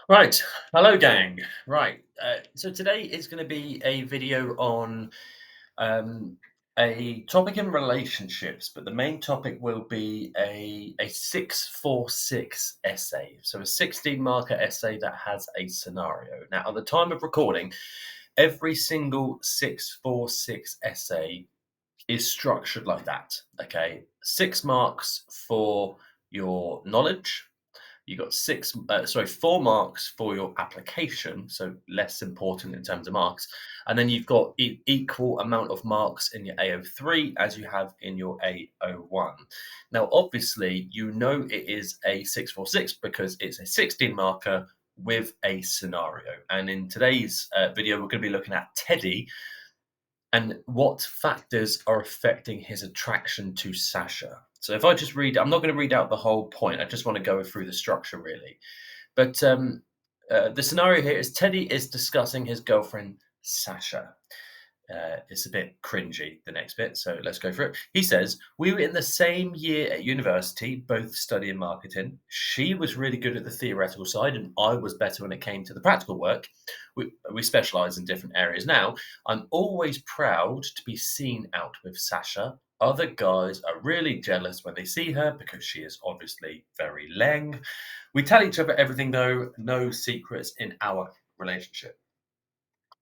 Right. Hello, gang. Right. So today is going to be a video on um, a topic in relationships, but the main topic will be a 646 essay. So a 16 marker essay that has a scenario. Now, at the time of recording, every single 646 essay is structured like that. Okay. 6 marks for your knowledge, you got 4 marks for your application, so less important in terms of marks, and then you've got equal amount of marks in your AO3 as you have in your AO1. Now, obviously, it is a 646 because it's a 16 marker with a scenario. And in today's video, we're going to be looking at Teddy and what factors are affecting his attraction to Sasha. So if I just read, I'm not going to read out the whole point. I just want to go through the structure really. But the scenario here is Teddy is discussing his girlfriend Sasha. It's a bit cringy, the next bit, so let's go for it. He says, "We were in the same year at university, both studying marketing. She was really good at the theoretical side, and I was better when it came to the practical work. We specialize in different areas now. I'm always proud to be seen out with Sasha. Other guys are really jealous when they see her because she is obviously very leng. We tell each other everything, though, no secrets in our relationship."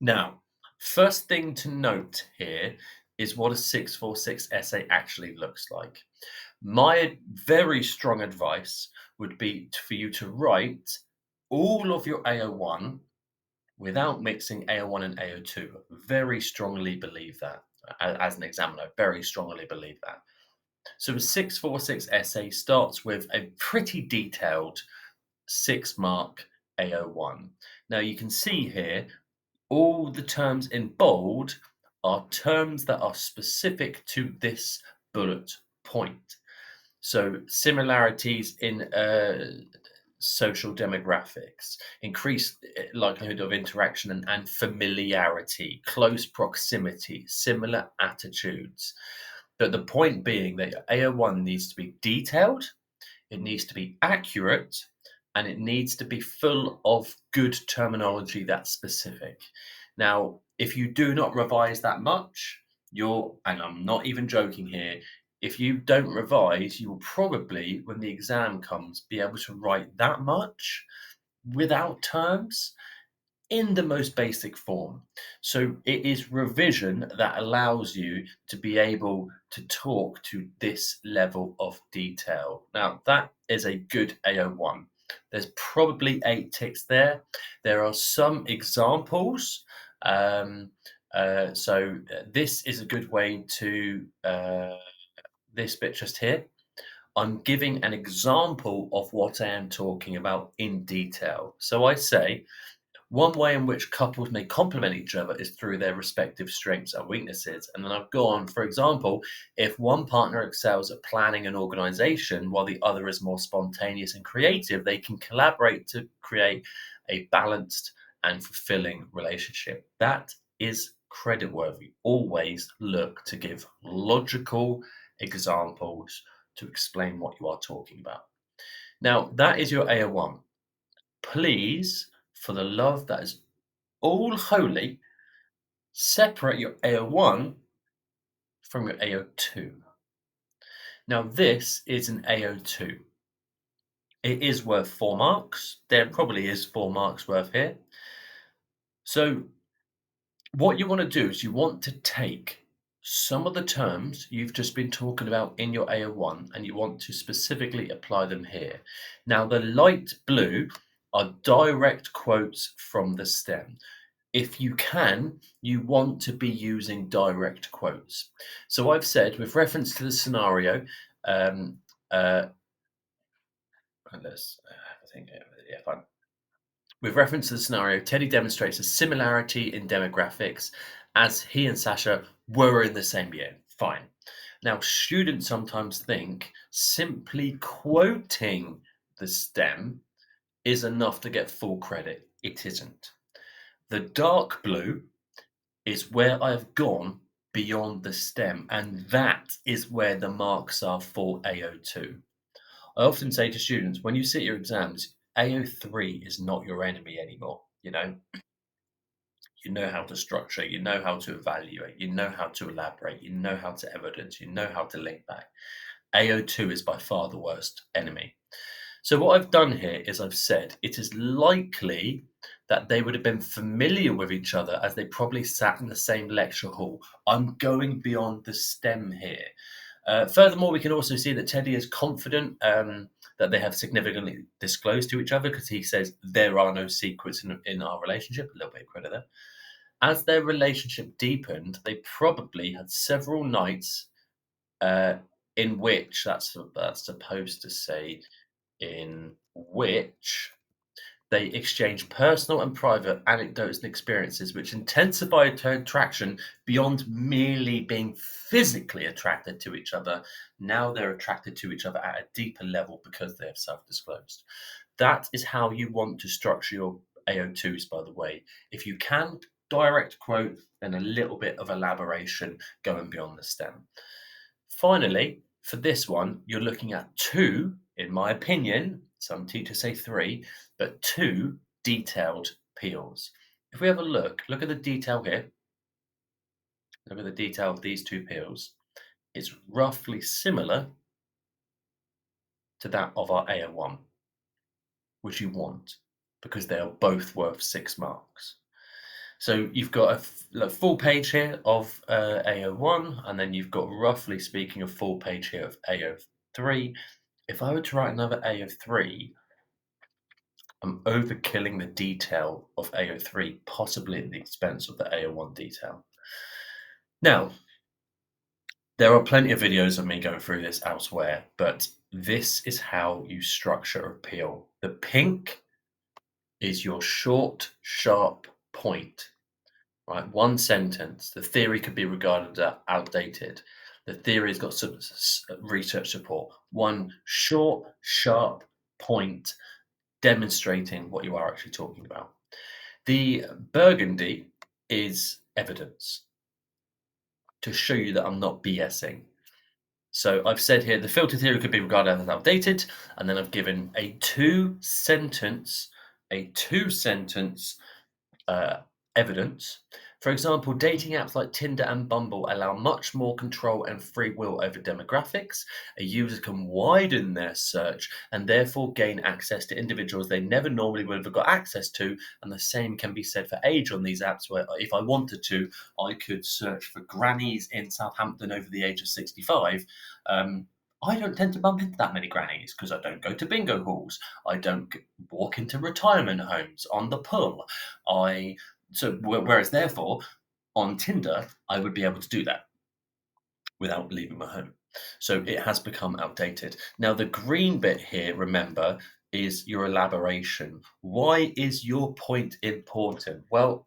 Now, first thing to note here is what a 646 essay actually looks like. My very strong advice would be for you to write all of your AO1 without mixing AO1 and AO2. Very strongly believe that. As an examiner, very strongly believe that. So a 646 essay starts with a pretty detailed 6 mark AO1. Now you can see here all the terms in bold are terms that are specific to this bullet point. So, similarities in social demographics, increased likelihood of interaction and familiarity, close proximity, similar attitudes. But the point being that your AO1 needs to be detailed, it needs to be accurate, and it needs to be full of good terminology that's specific. Now, if you do not revise that much, and I'm not even joking here, if you don't revise, you will probably, when the exam comes, be able to write that much without terms in the most basic form. So it is revision that allows you to be able to talk to this level of detail. Now, that is a good AO1. There's probably 8 ticks there. There are some examples. This is a good way to, this bit just here. I'm giving an example of what I am talking about in detail. So I say, one way in which couples may complement each other is through their respective strengths and weaknesses. And then I've gone, for example, if one partner excels at planning and organization while the other is more spontaneous and creative, they can collaborate to create a balanced and fulfilling relationship. That is credit worthy. Always look to give logical examples to explain what you are talking about. Now, that is your AO1. Please, for the love that is all holy, separate your AO1 from your AO2. Now, this is an AO2. It is worth 4 marks. There probably is 4 marks worth here. So, what you want to do is you want to take some of the terms you've just been talking about in your AO1 and you want to specifically apply them here. Now, the light blue are direct quotes from the stem. If you can, you want to be using direct quotes. So I've said, with reference to the scenario, um, uh, I think, yeah, fine. With reference to the scenario, Teddy demonstrates a similarity in demographics as he and Sasha were in the same year. Fine. Now, students sometimes think simply quoting the stem is enough to get full credit. It isn't. The dark blue is where I've gone beyond the stem, and that is where the marks are for AO2. I often say to students, when you sit your exams, AO3 is not your enemy anymore. You know how to structure, you know how to evaluate, you know how to elaborate, you know how to evidence, you know how to link back. AO2 is by far the worst enemy. So what I've done here is I've said it is likely that they would have been familiar with each other as they probably sat in the same lecture hall. I'm going beyond the STEM here. Furthermore, we can also see that Teddy is confident that they have significantly disclosed to each other because he says there are no secrets in our relationship. A little bit of credit there. As their relationship deepened, they probably had several nights uh, in which that's supposed to say in which they exchange personal and private anecdotes and experiences which intensify attraction beyond merely being physically attracted to each other. Now they're attracted to each other at a deeper level because they have self disclosed. That is how you want to structure your AO2s, by the way. If you can, direct quote, then a little bit of elaboration going beyond the stem. Finally, for this one, you're looking at two, in my opinion, some teachers say three, but two detailed peels. If we have a look at the detail here, look at the detail of these two peels. It's roughly similar to that of our AO1, which you want because they are both worth 6 marks. So you've got a full page here of AO1, and then you've got, roughly speaking, a full page here of AO3. If I were to write another AO3, I'm overkilling the detail of AO3, possibly at the expense of the AO1 detail. Now, there are plenty of videos of me going through this elsewhere, but this is how you structure a peel. The pink is your short, sharp point, right? One sentence. The theory could be regarded as outdated. The theory has got some research support. One short, sharp point demonstrating what you are actually talking about. The burgundy is evidence to show you that I'm not BSing. So I've said here the filter theory could be regarded as outdated, and then I've given a two sentence uh, evidence. For example, dating apps like Tinder and Bumble allow much more control and free will over demographics. A user can widen their search and therefore gain access to individuals they never normally would have got access to. And the same can be said for age on these apps, where if I wanted to, I could search for grannies in Southampton over the age of 65. I don't tend to bump into that many grannies because I don't go to bingo halls. I don't walk into retirement homes on the pull. Whereas therefore on Tinder, I would be able to do that without leaving my home. So it has become outdated. Now, the green bit here, remember, is your elaboration. Why is your point important? Well,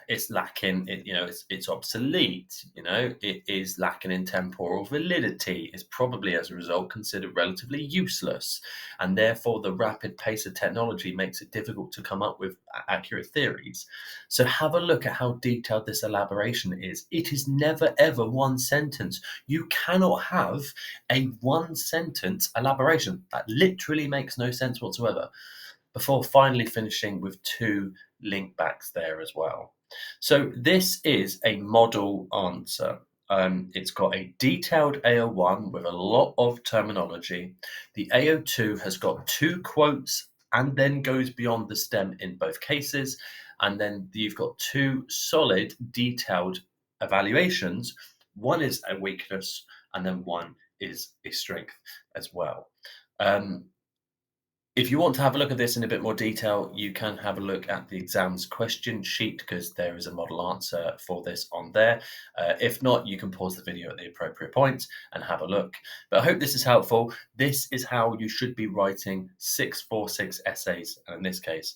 it's lacking, it's obsolete, it is lacking in temporal validity. It's probably as a result considered relatively useless. And therefore, the rapid pace of technology makes it difficult to come up with accurate theories. So have a look at how detailed this elaboration is. It is never ever one sentence. You cannot have a one sentence elaboration. That literally makes no sense whatsoever. Before finally finishing with two link backs there as well. So this is a model answer. It's got a detailed AO1 with a lot of terminology. The AO2 has got two quotes and then goes beyond the stem in both cases. And then you've got two solid, detailed evaluations. One is a weakness, and then one is a strength as well. If you want to have a look at this in a bit more detail, you can have a look at the exams question sheet because there is a model answer for this on there. If not, you can pause the video at the appropriate point and have a look. But I hope this is helpful. This is how you should be writing 646 essays, and in this case,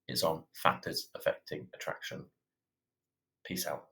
it's on factors affecting attraction. Peace out.